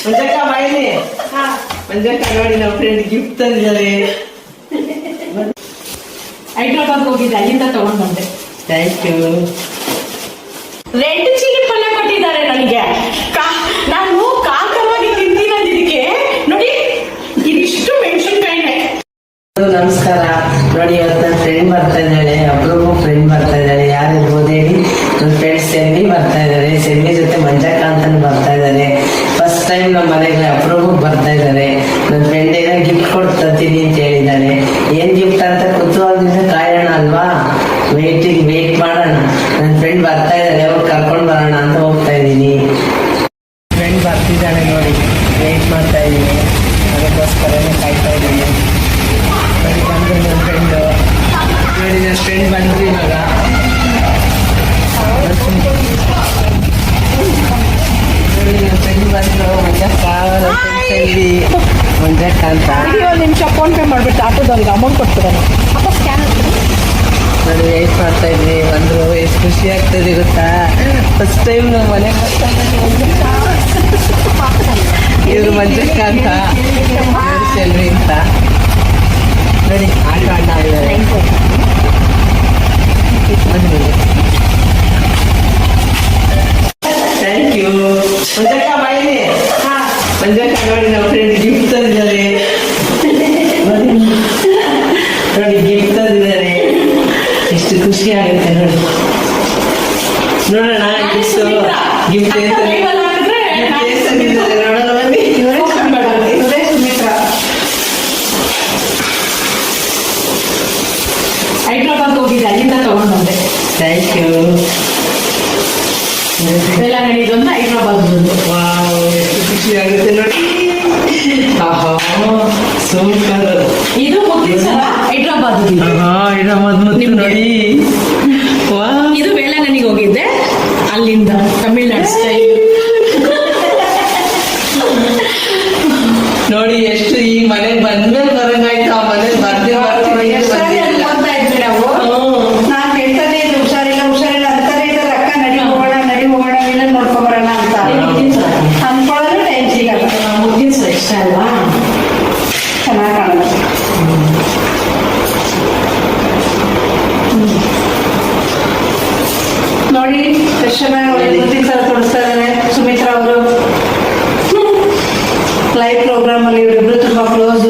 ಮಂಜಕ್ಕ ಬಾಯಿಲಿ ಮಂಜಕ್ಕ ನೋಡಿ ನಮ್ಮ ಫ್ರೆಂಡ್ ಗಿಫ್ಟ್ ತಂದಿದ್ದಾರೆ. ಹೈದ್ರಾಬಾದ್ ಹೋಗಿದ್ದೆ, ಅಲ್ಲಿಂದ ತಗೊಂಡ್ ಬಂದೆ. Thank you. ರೆಡ್ ಚಿಲ್ಲಿ ಪಲ್ಯ ಕೊಟ್ಟಿದ್ದಾರೆ ನನಗೆ. ನಾನು ಕಾಕವಾಗಿ ತಿಂತೀನಿ ಇದಕ್ಕೆ ನೋಡಿ, ಇದಿಷ್ಟು ಮೆಣಸಿನ್ಕಾಯಿನೇ. ನಮಸ್ಕಾರ. ನೋಡಿ ಇವತ್ತು ನನ್ನ ಫ್ರೆಂಡ್ ಬರ್ತಾ ಇದ್ದಾಳೆ, ಒಬ್ಬೊಬ್ಬ ಫ್ರೆಂಡ್ ಬರ್ತಾ ಇದ್ದಾಳೆ. ಯಾರಿರ್ಬೋದು ಹೇಳಿ? ನನ್ನ ಫ್ರೆಂಡ್ ಸೆಮ್ಮಿ ಬರ್ತಾ ಇದ್ದಾರೆ. ಸೆಮ್ಮಿ ಜೊತೆ ಮಂಜಕ್ಕ ಅಂತಾನು ಬರ್ತಾ ಇದ್ದಾರೆ. ಫಸ್ಟ್ ಟೈಮ್ ನಮ್ಮ ಮನೆಗೆ ಅಪ್ರೂವ್ ಬರ್ತಾ ಇದ್ದಾರೆ. ನನ್ನ ಫ್ರೆಂಡ್ ಏನೋ ಗಿಫ್ಟ್ ಕೊಡ್ತೀನಿ ಅಂತ ಹೇಳಿದ್ದಾಳೆ. ಏನ್ ಗಿಫ್ಟ್ ಅಂತ ಕುತೂಹಲದಿಂದ ಕಾಯೋಣ ಅಲ್ವಾ? ವೇಟ್ ಮಾಡೋಣ. ನನ್ನ ಫ್ರೆಂಡ್ ಬರ್ತಾ ಇದ್ದಾರೆ, ಅವ್ರು ಕರ್ಕೊಂಡು ಬರೋಣ ಅಂತ ಹೋಗ್ತಾ ಇದ್ದೀನಿ. ಫ್ರೆಂಡ್ ಬರ್ತಿದ್ದಾಳೆ ನೋಡಿ, ವೇಟ್ ಮಾಡ್ತಾ ಇದ್ದೀನಿ. ಅದಕ್ಕೋಸ್ಕರನೇ ಕಾಯ್ತಾ ಇದ್ದೀನಿ. ನೋಡಿ ಬಂದು ನನ್ನ ಫ್ರೆಂಡು, ನೋಡಿ ನನ್ನ ಫ್ರೆಂಡ್ ಬಂದ್ರಿ ಇವಾಗ. ನೋಡಿ ನನ್ನ ಫ್ರೆಂಡ್ ಬಂದು ಮಂಜಕ್ಕ ಅಂತ. ಒಂದು ನಿಮಿಷ ಫೋನ್ ಪೇ ಮಾಡ್ಬಿಟ್ಟು ಆಟೋದವ್ರಿಗೆ ಅಮೌಂಟ್ ಕೊಡ್ತೀರ. ಅಪ್ಪ ಸ್ಕ್ಯಾನ್ ನೋಡಿ ವೇಟ್ ಮಾಡ್ತಾ ಇದ್ವಿ. ಬಂದ್ರು, ಎಷ್ಟು ಖುಷಿ ಆಗ್ತದೆ ಗೊತ್ತಾ? ಫಸ್ಟ್ ಟೈಮ್ ನಾವು ಮನೆಗೆ ಬರ್ತಾ ಇವರು ಮಂಜಕ್ಕ ಅಂತ, ಸೆಲ್ವಿ ಅಂತ. ನೋಡಿ ಆಟ ಆಡ್ತಾ ಇದ್ದಾರೆ. Thank you. ಮಂಜಕ್ಕ ಬಾಯಿಲಿ ಮಂಜಕ್ಕ ನೋಡಿ ನಮ್ಮ ಫ್ರೆಂಡ್ ಗಿಫ್ಟ್ ತಂದಿದ್ದಾರೆ. ನೋಡಿ ಗಿಫ್ಟ್ ತಂದಿದ್ದಾರೆ, ಎಷ್ಟು ಖುಷಿ ಆಗುತ್ತೆ ನೋಡಿ. ನೋಡೋಣ ಗಿಫ್ಟ್ ನೋಡೋಣ ಬನ್ನಿ. ಇವರೇ ಸುಮಿತ್ರಾ. ಹೈದ್ರಾಬಾದ್ ಹೋಗಿದ್ದೆ, ಅಲ್ಲಿಂದ ತಗೊಂಡ್ ಬಂದೆ. Thank you. ಬೆಳಗಣಿದೊಂದು ಹೈದ್ರಾಬಾದ್ ಬಂದು. ವಾವ್, ಎಷ್ಟು ಖುಷಿ ಆಗುತ್ತೆ ನೋಡಿ. ಸೂಪರ್. ಇದು ಮುಗಿದ ಸಲ ಹೈದ್ರಾಬಾದ್ ನೋಡಿ. ಇದು ಬೇಲಂಗಣಿಗೆ ಹೋಗಿದ್ದೆ, ಅಲ್ಲಿಂದ ತಮಿಳ್ನಾಡು ಸ್ಟೈಲ್. ನೋಡಿ ಎಷ್ಟು ಈ ಮನೆಗೆ ಬಂದ್ಮೇಲೆ ಬರಂಗಾಯ್ತು. ಆ ಮನೆಗೆ ಬರ್ದೇ ನಾನ್ ಹೇಳ್ತಾನೆ ಇದ್ರು, ಹುಷಾರಿಲ್ಲ ಅಂತಾನೆ ಇದ್ದಾರೆ. ಅಕ್ಕ ನಡಿ ಹೋಗೋಣ ವಿಲನ್ ನೋಡ್ಕೊಂಬರೋಣ ಅಂತ ಅನ್ಕೊಳ್ಳೋದು ಟೈಮ್ ಸಿಗಲ್ಲ. ಮುಗಿದ ಸಲ ಇಷ್ಟ ಅಲ್ವಾ? ಚೆನ್ನಾಗಿ ಕಾಣಲ್ಲ. ನೋಡಿ ಎಷ್ಟು ಚೆನ್ನಾಗಿ ಮುದ್ದಿನ ಸಲ ತೋರಿಸ್ತಾ ಇದ್ದಾರೆ ಸುಮಿತ್ರಾ ಅವರು. ಲೈವ್ ಪ್ರೋಗ್ರಾಮ್ ಅಲ್ಲಿ ಇವರಿಬ್ರು ತುಂಬಾ ಕ್ಲೋಸ್.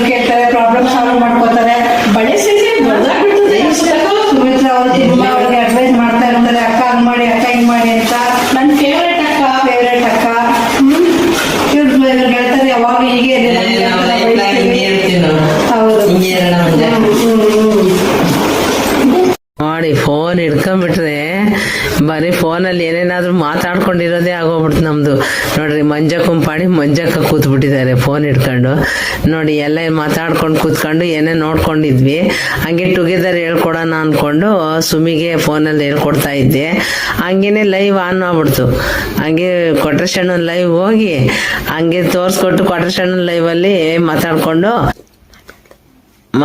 ಕೇಳ್ತಾರೆ, ಪ್ರಾಬ್ಲಮ್ ಸಾಲ್ವ್ ಮಾಡ್ಕೋತಾರೆ. ಬಳೆ ಸೀಸೆ ಸುಮಿತ್ರಾ ಅವರು ತುಂಬಾ ಅವ್ರಿಗೆ ಅಡ್ವೈಸ್ ಮಾಡ್ತಾ ಇರ್ತಾರೆ. ಅಕ್ಕ ಹಂಗ್ ಮಾಡಿ, ಅಕ್ಕ ಹಿಂಗ್ ಮಾಡಿ ಅಂತ. ನನ್ನ ಫೇವ್ರೇಟ್ ಅಕ್ಕ. ಇವ್ರು ಹೇಳ್ತಾರೆ ಯಾವಾಗ ಹೀಗೆ ನೋಡಿ. ಫೋನ್ ಹಿಡ್ಕೊಂಡ್ಬಿಟ್ರೆ ಬರೀ ಫೋನಲ್ಲಿ ಏನೇನಾದ್ರೂ ಮಾತಾಡ್ಕೊಂಡಿರೋದೇ ಆಗೋಗ್ಬಿಡ್ತು ನಮ್ದು. ನೋಡ್ರಿ ಮಂಜಕ್ಕ ಕುಂಪಾಡಿ ಮಂಜಕ್ಕ ಕೂತ್ಬಿಟ್ಟಿದ್ದಾರೆ ಫೋನ್ ಹಿಡ್ಕೊಂಡು. ನೋಡಿ ಎಲ್ಲ ಮಾತಾಡ್ಕೊಂಡು ಕೂತ್ಕೊಂಡು ಏನೇ ನೋಡ್ಕೊಂಡಿದ್ವಿ. ಹಂಗೆ ಟುಗೆದರ್ ಹೇಳ್ಕೊಡೋಣ ಅನ್ಕೊಂಡು ಸುಮಿಗೆ ಫೋನಲ್ಲಿ ಹೇಳ್ಕೊಡ್ತಾ ಇದ್ದೆ. ಹಂಗೇನೆ ಲೈವ್ ಆನ್ ಆಗ್ಬಿಡ್ತು. ಹಂಗೆ ಕೊಟ್ರೇಶನ್ ಲೈವ್ ಹೋಗಿ ಹಂಗೆ ತೋರಿಸ್ಕೊಟ್ಟು ಕೊಟ್ರೇಶನ್ ಲೈವ್ ಅಲ್ಲಿ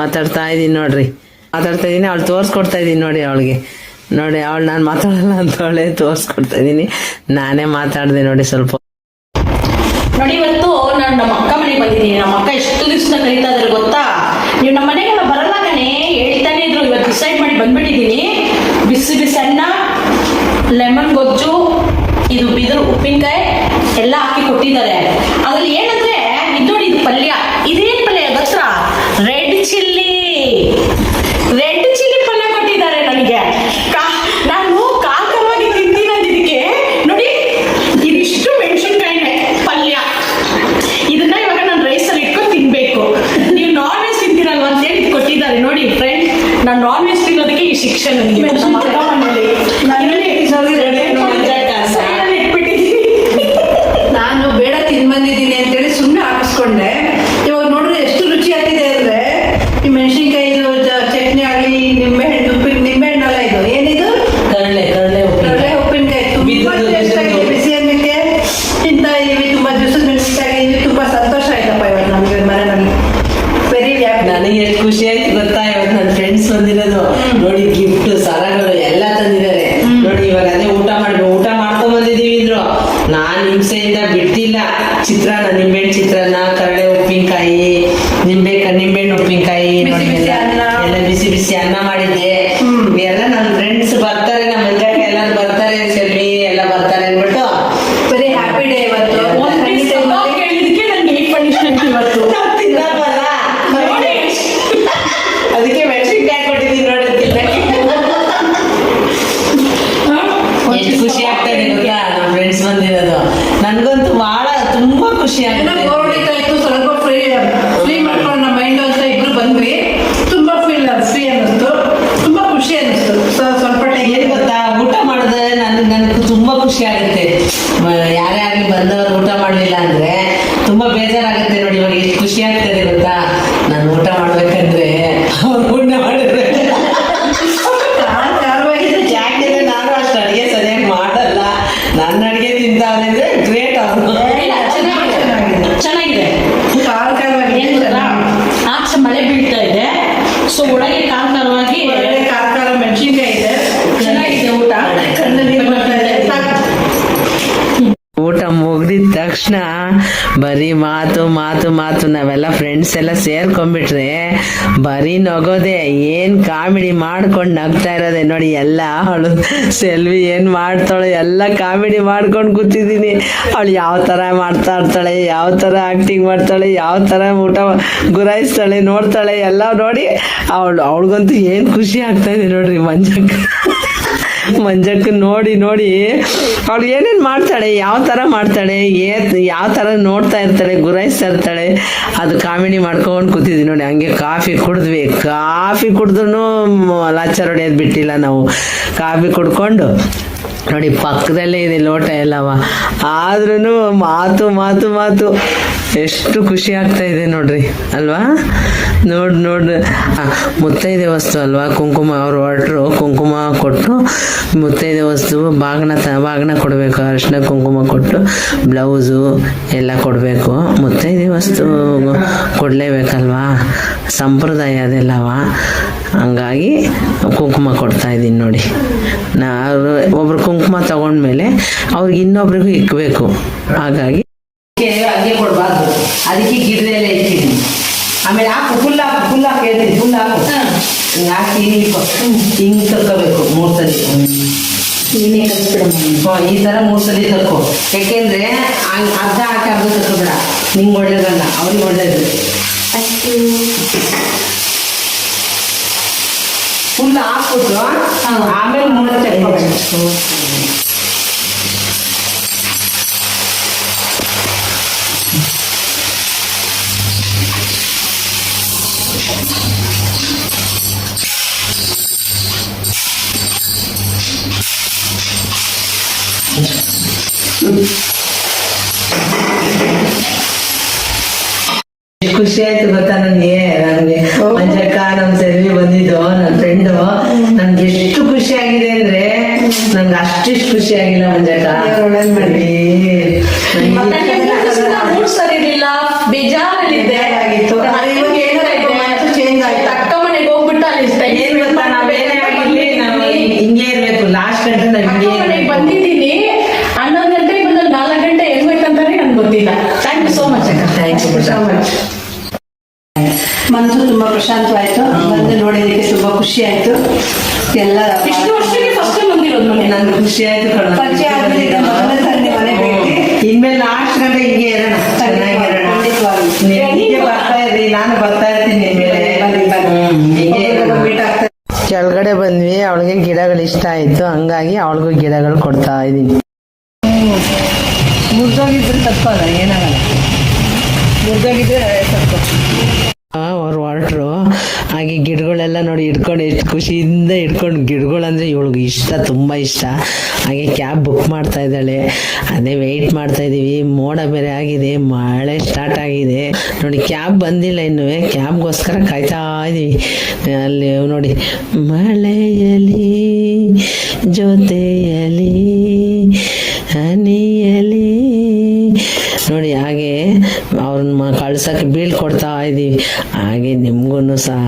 ಮಾತಾಡ್ತಾ ಇದ್ದೀನಿ ನೋಡ್ರಿ. ಮಾತಾಡ್ತಾ ಇದ್ದೀನಿ, ಅವಳು ತೋರಿಸ್ಕೊಡ್ತಾ ಇದ್ದೀನಿ ನೋಡಿ ಅವಳಿಗೆ. ನೋಡಿ ಅವಳು ನಾನು ಮಾತಾಡಲ್ಲ ಅಂತವಳೆ ತೋರಿಸ್ಕೊಡ್ತಾ ಇದ್ದೀನಿ. ನಾನೇ ಮಾತಾಡಿದೆ ನೋಡಿ ಸ್ವಲ್ಪ. ನೋಡಿ ಇವತ್ತು ನಾನು ನಮ್ಮ ಅಕ್ಕ ಮನೆಗೆ ಬಂದಿದ್ದೀನಿ. ನಮ್ಮ ಅಕ್ಕ ಎಷ್ಟು ದಿವಸದ ಕರೀತಾ ಇದ್ದಾರೆ ಗೊತ್ತಾ? ನೀವು ನಮ್ಮ ಮನೆಗೆಲ್ಲ ಬರಲ್ಲ ಕಣೆ ಹೇಳ್ತಾನೆ ಇದ್ರು. ಇವತ್ತು ಡಿಸೈಡ್ ಮಾಡಿ ಬಂದ್ಬಿಟ್ಟಿದ್ದೀನಿ. ಬಿಸಿ ಅನ್ನ, ಲೆಮನ್ ಗೊಜ್ಜು, ಇದು ಬಿದಿರು ಉಪ್ಪಿನಕಾಯಿ ಎಲ್ಲ ಹಾಕಿ ಕೊಟ್ಟಿದ್ದಾರೆ. ಅದ್ರಲ್ಲಿ ಏನಂದ್ರೆ ಇದು ನೋಡಿ, ಇದು ಪಲ್ಯ. ಇದೇನ್ ಪಲ್ಯ ಗೊತ್ತಾ? ರೆಡ್ ಚಿಲ್ಲಿ ಪಲ್ಯ ಕೊಟ್ಟಿದ್ದಾರೆ ನನಗೆ. ನಾನು ಕಾಕವಾಗಿ ತಿಂತೀನಿ ಇದಕ್ಕೆ ನೋಡಿ, ಇದಿಷ್ಟು ಮೆಣಸಿನ್ಕಾಯಿನೇ ಪಲ್ಯ. ಇದನ್ನ ಇವಾಗ ನಾನು ರೈಸಲ್ಲಿ ಇಟ್ಕೊಂಡು ತಿನ್ಬೇಕು. ನೀವು ನಾನ್ ವೆಜ್ ತಿಂತೀರಲ್ವ ಅಂತ ಹೇಳಿ ಕೊಟ್ಟಿದ್ದಾರೆ ನೋಡಿ ಫ್ರೆಂಡ್. ನಾನು ನಾನ್ ವೆಜ್ ತಿನ್ನೋದಕ್ಕೆ ಈ ಶಿಕ್ಷೆ ನನಗೆ. ನಾನು ಬೇಡ ತಿನ್ ಬಂದಿದ್ದೀನಿ ಅಂತೇಳಿ ಸುಮ್ಮನೆ ಹಾಕಿಸ್ಕೊಂಡೆ. ಇವಾಗ ನೋಡಿದ್ರೆ ಎಷ್ಟು ರುಚಿ ಆಗ್ತಿದೆ ಅಂದ್ರೆ ಈ ಇನ್ನ ಬಿಟ್ಟಿಲ್ಲ. ಚಿತ್ರಾನ್ನ, ನಿಂಬೆಹಣ್ಣು ಚಿತ್ರಾನ್ನ, ಕರಳೆ ಉಪ್ಪಿನಕಾಯಿ, ನಿಂಬೆಹಣ್ಣು ಉಪ್ಪಿನಕಾಯಿ, ಎಲ್ಲ ಬಿಸಿ ಬಿಸಿ ಅನ್ನ ಮಾಡಿದ್ದೆ. ಎಲ್ಲ ನನ್ನ ಫ್ರೆಂಡ್ಸ್ ಬರ್ತಾರೆ, ನಮ್ಮ ಮಂಜಕ್ಕ ಎಲ್ಲರೂ ಬರ್ತಾರೆ, ಸೆಲ್ವಿ ಎಲ್ಲ ಬರ್ತಾರೆ ಅಂದ್ಬಿಟ್ಟು ವೆರಿ ಹ್ಯಾಪಿ ಡೇ ಇವತ್ತು. ಕೇಳಿದಕ್ಕೆ ನಂಗೆ ಈ ಪನಿಷ್ಮೆಂಟ್ ಇವತ್ತು ನಾವ್ ತಿನ್ನಲ್ಲ, ಅದಕ್ಕೆ ಮೆಣಸಿನ್ಕಾಯಿ ಕೊಟ್ಟಿದ್ದೀನಿ ನೋಡಿ ತಿನ್ನಕ್ಕೆ. ಎಷ್ಟು ಖುಷಿ ಆಗ್ತದೆ ಗೊತ್ತಾ ನಮ್ಮ ಫ್ರೆಂಡ್ಸ್ ಬಂದಿರೋದು. ನನ್ಗಂತೂ ಬಹಳ ತುಂಬಾ ಖುಷಿ ಆಗ್ತದೆ. ಹೊಡಿತಾ ಇತ್ತು, ಸ್ವಲ್ಪ ಫ್ರೀ ಮಾಡ್ಕೊಂಡು ನಮ್ಮ ಮೈಂಡ್ ಅಂತ ಇಬ್ರು ಬಂದ್ವಿ. ತುಂಬಾ ಫ್ರೀ ಅನ್ನಿಸ್ತು, ತುಂಬಾ ಖುಷಿ ಅನ್ನಿಸ್ತು. ಸ್ವಲ್ಪ ಏನ್ ಗೊತ್ತಾ, ಊಟ ಮಾಡಿದ್ರೆ ನನ್ಗೆ ತುಂಬಾ ಖುಷಿ ಆಗುತ್ತೆ. ಯಾರೇ ಆಗ್ಲಿ ಬಂದವರು ಊಟ ಮಾಡ್ಲಿಲ್ಲ ಅಂದ್ರೆ ತುಂಬಾ ಬೇಜಾರಾಗುತ್ತೆ ನೋಡಿ. ಇವಾಗ ಎಷ್ಟು ಖುಷಿ ಆಗ್ತದೆ ಗೊತ್ತಾ, ನಾನು ಊಟ ಮಾಡ್ಬೇಕಂದ್ರೆ ಅವ್ರು ಊಟ ಮಾಡಿದ್ರೆ. ಯಾಕೆಂದ್ರೆ ನಾನು ಅಷ್ಟು ಅಡಿಗೆ ಸರಿಯಾಗಿ ಮಾಡಲ್ಲ, ನನ್ನ ಅಡಿಗೆ ತಿಂತಾವ್ರೆ ಗ್ರೇಟ್ ಅವರು. ಚೆನ್ನಾಗಿದೆ. ಏನ್ ಗೊತ್ತಾ, ಆಚೆ ಮಳೆ ಬೀಳ್ತಾ ಇದೆ, ಸೊ ಒಳಗೆ ಖಾರವಾಗಿ ಖಾರ ಮೆಣಸಿನ್ಕಾಯಿ ಇದೆ. ಚೆನ್ನಾಗಿದೆ ಊಟ. ಊಟ ಮುಗ್ದಿದ ತಕ್ಷಣ ಬರೀ ಮಾತು ಮಾತು ಮಾತು. ನಾವೆಲ್ಲ ಫ್ರೆಂಡ್ಸ್ ಎಲ್ಲ ಸೇರ್ಕೊಂಡ್ಬಿಟ್ರೆ ಬರೀ ನಗೋದೆ, ಏನ್ ಕಾಮಿಡಿ ಮಾಡ್ಕೊಂಡು ನಗ್ತಾ ಇರೋದೆ ನೋಡಿ. ಎಲ್ಲ ಅವಳು ಸೆಲ್ವಿ ಏನ್ ಮಾಡ್ತಾಳೆ ಎಲ್ಲ ಕಾಮಿಡಿ ಮಾಡ್ಕೊಂಡು ಕೂತಿದ್ದೀನಿ. ಅವಳು ಯಾವ ತರ ಮಾಡ್ತಾ ಇರ್ತಾಳೆ, ಯಾವ ತರ ಆಕ್ಟಿಂಗ್ ಮಾಡ್ತಾಳೆ, ಯಾವ ತರ ಊಟ ಗುರಾಯಿಸ್ತಾಳೆ, ನೋಡ್ತಾಳೆ ಎಲ್ಲ ನೋಡಿ. ಅವಳಿಗಂತೂ ಏನ್ ಖುಷಿ ಆಗ್ತಾ ಇದೆ ನೋಡ್ರಿ. ಮಂಜಕ್ಕ ನೋಡಿ ನೋಡಿ ಅವಳು ಏನೇನು ಮಾಡ್ತಾಳೆ, ಯಾವ ಥರ ಮಾಡ್ತಾಳೆ, ಯಾವ ಥರ ನೋಡ್ತಾ ಇರ್ತಾಳೆ, ಗುರಾಯಿಸ್ತಾ ಇರ್ತಾಳೆ. ಅದು ಕಾಮಿಡಿ ಮಾಡ್ಕೊಂಡು ಕೂತಿದ್ವಿ ನೋಡಿ. ಹಂಗೆ ಕಾಫಿ ಕುಡಿದ್ರೂ ಲಾಚಾರ ಹೊಡೆಯೋದು ಬಿಟ್ಟಿಲ್ಲ ನಾವು. ಕಾಫಿ ಕುಡ್ಕೊಂಡು ನೋಡಿ ಪಕ್ಕದಲ್ಲೇ ಇದೆ ಲೋಟ ಎಲ್ಲವ, ಆದ್ರೂ ಮಾತು ಮಾತು ಮಾತು. ಎಷ್ಟು ಖುಷಿ ಆಗ್ತಾ ಇದೆ ನೋಡ್ರಿ ಅಲ್ವಾ. ನೋಡ್ರಿ ಮುತ್ತೈದೆ ವಸ್ತು ಅಲ್ವಾ, ಕುಂಕುಮ ಅವ್ರು ಹೊರಟ್ರು, ಕುಂಕುಮ ಕೊಟ್ಟು ಮುತ್ತೈದೆ ವಸ್ತು ಬಾಗ್ನ ಕೊಡಬೇಕು. ಅರಿಶಿನ ಕುಂಕುಮ ಕೊಟ್ಟು ಬ್ಲೌಸು ಎಲ್ಲ ಕೊಡಬೇಕು. ಮುತ್ತೈದೆ ವಸ್ತು ಕೊಡಲೇಬೇಕಲ್ವಾ, ಸಂಪ್ರದಾಯ ಅದೆಲ್ಲವ. ಹಂಗಾಗಿ ಕುಂಕುಮ ಕೊಡ್ತಾ ಇದ್ದೀನಿ ನೋಡಿ. ಒಬ್ರು ಕುಂಕುಮ ತಗೊಂಡ್ಮೇಲೆ ಅವ್ರಿಗೆ ಇನ್ನೊಬ್ರಿಗೂ ಇಕ್ಬೇಕು. ಹಾಗಾಗಿ ಹಂಗೆ ಕೊಡ್ಬಾರ್ದು, ಅದಕ್ಕೆ ಗಿಡದಲ್ಲೇ ಇಟ್ಟಿದ್ದೀನಿ. ಆಮೇಲೆ ಹಾಕು ಫುಲ್ ಹೇಳ್ತೀನಿ, ಫುಲ್ ಹಾಕು. ಹಾಕಿ ಹಿಂಗೆ ತಕ್ಕೋಬೇಕು 3 ಸಲ. ನೀನೇ ಕಲಿಸ್ಬಿಡಮ್ಮ. ಈ ಥರ 3 ಸಲ ತಕ್ಕೋ. ಯಾಕೆಂದ್ರೆ ಅರ್ಧ ಹಾಕಿ ಅರ್ಧ ತಕ್ಕೋಬೇಡ, ನಿಂಗೆ ಒಳ್ಳೇದಲ್ಲ, ಅವ್ರಿಗೆ ಒಳ್ಳೇದು. ಫುಲ್ ಹಾಕ್ಬಿಟ್ಟು ಆಮೇಲೆ 3 ತಕ್ಕೋಬೇಕು. ಖುಷಿ ಆಯ್ತು ಗೊತ್ತಾ ನನ್ಗೆ ಮಂಜಕ್ಕ ನಮ್ ಸೆಲ್ವಿ ಬಂದಿದ್ದು, ನನ್ನ ಫ್ರೆಂಡು. ನನ್ಗೆ ಎಷ್ಟು ಖುಷಿ ಆಗಿದೆ ಅಂದ್ರೆ ನನ್ಗೆ ಅಷ್ಟಿಷ್ಟು ಖುಷಿ ಆಗಿಲ್ಲ ಮಂಜಕ್ಕ. ಸರಿಲಿಲ್ಲ, ಬೇಜಾರಲ್ಲಿದ್ದೆ. ಚೇಂಜ್ ಆಯ್ತು. ಅಕ್ಕ ಮನೆಗೆ ಹೋಗ್ಬಿಟ್ಟು ಅಲ್ಲಿ ಏನ್ ಗೊತ್ತಾ, ನಾವೇನೇ ಆಗಿರ್ಲಿ ನಾವು ಹಿಂಗೆ ಇರ್ಬೇಕು. ಲಾಸ್ಟ್ ಗಂಟೆ ನಾವ್ ಹಿಂಗೆ ಮನೆಗೆ ಬಂದಿದ್ದೀನಿ. 11 ಗಂಟೆಗೆ ಬಂದ 4 ಗಂಟೆ ಹೆಂಗೋಯ್ತಂತಾನೆ ನನ್ಗೆ ಗೊತ್ತಿಲ್ಲ. ಥ್ಯಾಂಕ್ ಯು ಸೋ ಮಚ್ ಅಕ್ಕ. Thank you so much. ಮನಸ್ಸು ತುಂಬಾ ಪ್ರಶಾಂತವಾಯ್ತು. ಬಂದು ನೋಡಿದಕ್ಕೆ ತುಂಬಾ ಖುಷಿ ಆಯ್ತು. ಎಲ್ಲ ಇಷ್ಟು ವರ್ಷಕ್ಕೆ ಫಸ್ಟ್ ಬಂದಿರೋದು ಮನೆ. ನನ್ಗೆ ಖುಷಿ ಆಯ್ತು. ಪರಿಚಯ ಆದ್ಮೇಲೆ ಇದು ಮೊದಲನೇ ಸರಿ ಮನೆ ಭೇಟಿ. ಇನ್ಮೇಲೆ ಲಾಸ್ಟ್ ಗಂಟೆ ಹಿಂಗೆ ಇರೋಣ, ಚೆನ್ನಾಗಿರೋಣ. ಹೀಗೆ ಬರ್ತಾ ಇರ್ರಿ, ನಾನು ಬರ್ತಾ ಇರ್ತೀನಿ ನಿಮ್ಮೇಲೆ. ಕೆಳಗಡೆ ಬಂದ್ವಿ, ಅವಳಿಗೆ ಗಿಡಗಳು ಇಷ್ಟ ಆಯ್ತು, ಹಂಗಾಗಿ ಅವಳಿಗೂ ಗಿಡಗಳು ಕೊಡ್ತಾ ಇದೀನಿ. ಮುರಿದೋಗಿದ್ರೆ ತಪ್ಪಲ್ಲ, ಏನಾಗಲ್ಲ. ಮುರಿದೋಗಿದ್ರೆ ತಪ್ಪು. ಅವ್ರು ಹೊರಟ್ರು. ಹಾಗೆ ಗಿಡಗಳೆಲ್ಲ ನೋಡಿ ಇಟ್ಕೊಂಡು ಎಷ್ಟು ಖುಷಿಯಿಂದ ಇಟ್ಕೊಂಡು. ಗಿಡಗಳಂದ್ರೆ ಇವಳಿಗೆ ಇಷ್ಟ, ತುಂಬ ಇಷ್ಟ. ಹಾಗೆ ಕ್ಯಾಬ್ ಬುಕ್ ಮಾಡ್ತಾ ಇದ್ದಾಳೆ, ಅದೇ ವೆಯ್ಟ್ ಮಾಡ್ತಾ ಇದ್ದೀವಿ. ಮೋಡ ಬೇರೆ ಆಗಿದೆ, ಮಳೆ ಸ್ಟಾರ್ಟ್ ಆಗಿದೆ ನೋಡಿ. ಕ್ಯಾಬ್ ಬಂದಿಲ್ಲ ಇನ್ನು, ಕ್ಯಾಬ್ಗೋಸ್ಕರ ಕಾಯ್ತಾ ಇದ್ದೀವಿ. ಅಲ್ಲಿ ನೋಡಿ, ಮಳೆಯಲಿ ಜೊತೆಯಲಿ ಹನಿಯಲಿ ನೋಡಿ. ಹಾಗೆ ಅವ್ರನ್ನ ಕಳ್ಸಕ್ಕೆ ಬೀಳ್ಕೊಡ್ತಾ ಇದ್ದೀವಿ. ಹಾಗೆ ನಿಮ್ಗೂ ಸಹ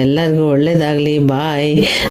ಎಲ್ಲರಿಗೂ ಒಳ್ಳೇದಾಗಲಿ. ಬಾಯ್.